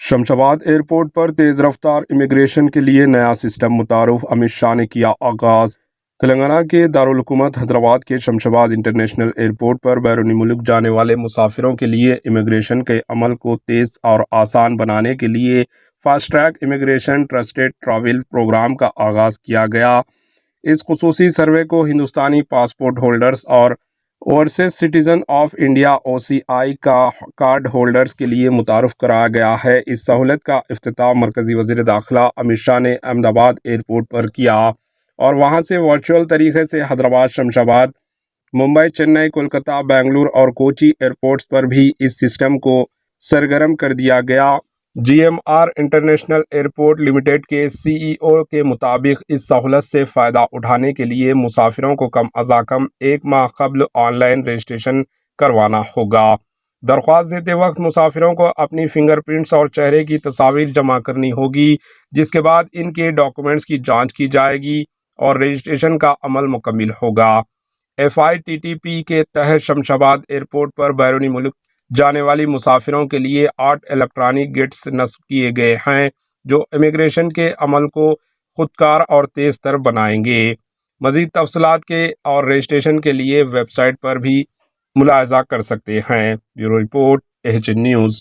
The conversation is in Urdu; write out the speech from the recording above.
شمشاباد ایئرپورٹ پر تیز رفتار امیگریشن کے لیے نیا سسٹم متعارف، امت شاہ نے کیا آغاز۔ تلنگانہ کے دارالحکومت حیدرآباد کے شمشاباد انٹرنیشنل ایئرپورٹ پر بیرونی ملک جانے والے مسافروں کے لیے امیگریشن کے عمل کو تیز اور آسان بنانے کے لیے fast track immigration trusted traveller programme کا آغاز کیا گیا۔ اس خصوصی سروے کو ہندوستانی پاسپورٹ ہولڈرز اور overseas citizen of India OCI کا کارڈ ہولڈرز کے لیے متعارف کرایا گیا ہے۔ اس سہولت کا افتتاح مرکزی وزیر داخلہ امت شاہ نے احمد آباد ایئرپورٹ پر کیا اور وہاں سے ورچوئل طریقے سے حیدرآباد، شمشاباد، ممبئی، چنئی، کولکتہ، بنگلور اور کوچی ایئرپورٹس پر بھی اس سسٹم کو سرگرم کر دیا گیا۔ GMR انٹرنیشنل ایئرپورٹ لمیٹڈ کے CEO کے مطابق اس سہولت سے فائدہ اٹھانے کے لیے مسافروں کو کم از کم 1 ماہ قبل آن لائن رجسٹریشن کروانا ہوگا۔ درخواست دیتے وقت مسافروں کو اپنی فنگر پرنٹس اور چہرے کی تصاویر جمع کرنی ہوگی، جس کے بعد ان کے ڈاکومنٹس کی جانچ کی جائے گی اور رجسٹریشن کا عمل مکمل ہوگا۔ FITTP کے تحت شمشاباد ایئرپورٹ پر بیرونی ملک جانے والی مسافروں کے لیے 8 الیکٹرانک گیٹس نصب کیے گئے ہیں، جو امیگریشن کے عمل کو خودکار اور تیز تر بنائیں گے۔ مزید تفصیلات کے اور رجسٹریشن کے لیے ویب سائٹ پر بھی ملاحظہ کر سکتے ہیں۔ Bureau report, AHN news.